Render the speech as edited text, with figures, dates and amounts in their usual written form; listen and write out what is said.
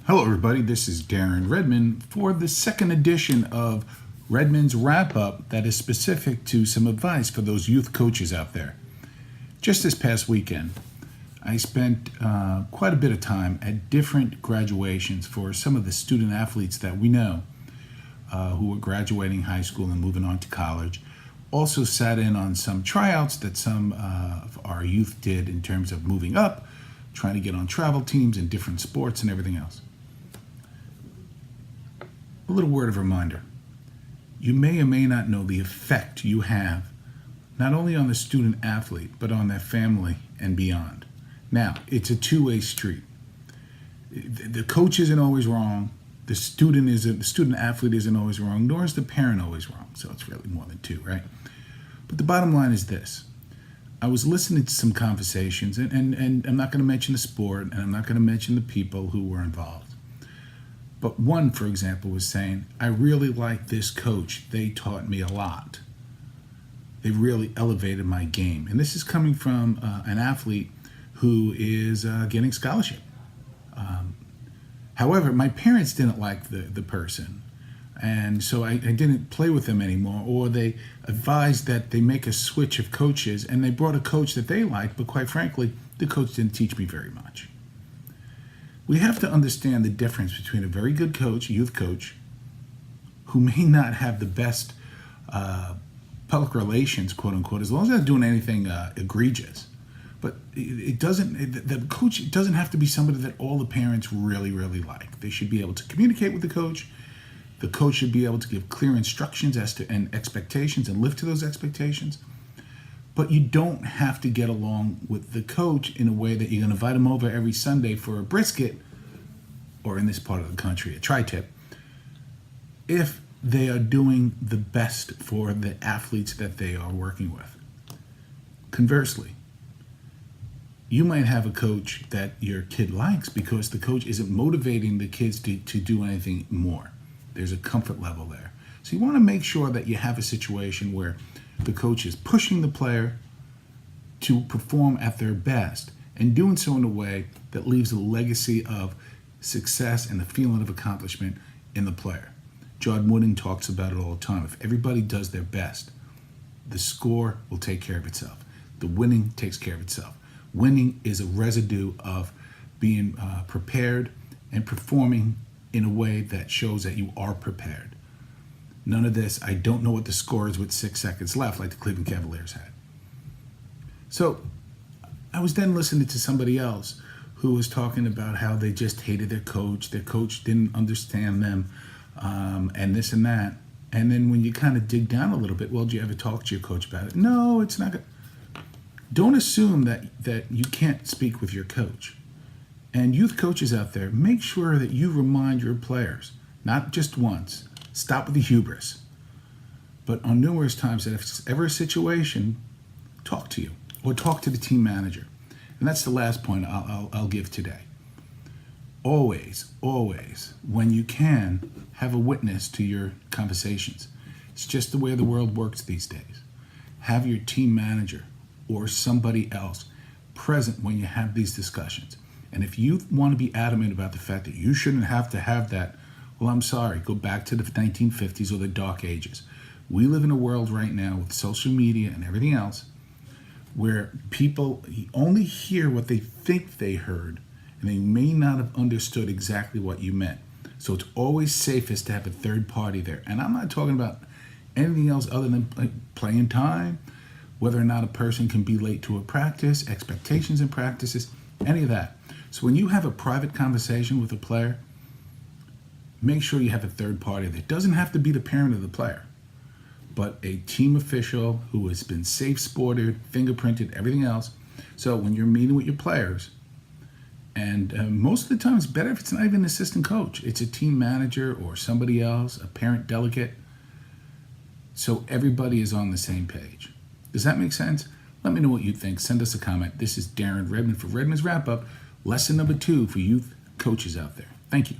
Hello, everybody. This is Darren Redmond for the second edition of Redmond's Wrap-Up that is specific to some advice for those youth coaches out there. Just this past weekend, I spent quite a bit of time at different graduations for some of the student athletes that we know who are graduating high school and moving on to college. Also sat in on some tryouts that some of our youth did in terms of moving up, trying to get on travel teams in different sports and everything else. A little word of reminder. You may or may not know the effect you have not only on the student athlete, but on their family and beyond. Now, it's a two-way street. The coach isn't always wrong. The student athlete isn't always wrong, nor is the parent always wrong. So it's really more than two, right? But the bottom line is this. I was listening to some conversations, and I'm not going to mention the sport, and I'm not going to mention the people who were involved. But one, for example, was saying, I really like this coach. They taught me a lot. They really elevated my game. And this is coming from an athlete who is getting scholarship. However, my parents didn't like the person. And so I didn't play with them anymore. Or they advised that they make a switch of coaches. And they brought a coach that they liked. But quite frankly, the coach didn't teach me very much. We have to understand the difference between a very good coach, a youth coach, who may not have the best public relations, quote unquote, as long as they're not doing anything egregious. But the coach doesn't have to be somebody that all the parents really, really like. They should be able to communicate with the coach. The coach should be able to give clear instructions and expectations and live to those expectations. But you don't have to get along with the coach in a way that you're going to invite him over every Sunday for a brisket, or in this part of the country, a tri-tip, if they are doing the best for the athletes that they are working with. Conversely, you might have a coach that your kid likes because the coach isn't motivating the kids to do anything more. There's a comfort level there. So you want to make sure that you have a situation where the coach is pushing the player to perform at their best and doing so in a way that leaves a legacy of success and the feeling of accomplishment in the player. John Wooden talks about it all the time. If everybody does their best, the score will take care of itself. The winning takes care of itself. Winning is a residue of being prepared and performing in a way that shows that you are prepared. None of this, I don't know what the score is with 6 seconds left, like the Cleveland Cavaliers had. So I was then listening to somebody else who was talking about how they just hated their coach didn't understand them, and this and that. And then when you kind of dig down a little bit, well, did you ever talk to your coach about it? No, it's not good. Don't assume that you can't speak with your coach. And youth coaches out there, make sure that you remind your players, not just once, stop with the hubris, but on numerous times that if it's ever a situation, talk to you or talk to the team manager. And that's the last point I'll give today. Always, when you can, have a witness to your conversations. It's just the way the world works these days. Have your team manager or somebody else present when you have these discussions. And if you want to be adamant about the fact that you shouldn't have to have that, well, I'm sorry, go back to the 1950s or the dark ages. We live in a world right now with social media and everything else where people only hear what they think they heard, and they may not have understood exactly what you meant. So it's always safest to have a third party there. And I'm not talking about anything else other than playing time, whether or not a person can be late to a practice, expectations in practices, any of that. So when you have a private conversation with a player, make sure you have a third party that doesn't have to be the parent of the player, but a team official who has been safe-sported, fingerprinted, everything else. So when you're meeting with your players, and most of the time it's better if it's not even an assistant coach. It's a team manager or somebody else, a parent delegate, so everybody is on the same page. Does that make sense? Let me know what you think. Send us a comment. This is Darren Redmond for Redmond's Wrap-Up, lesson number 2 for youth coaches out there. Thank you.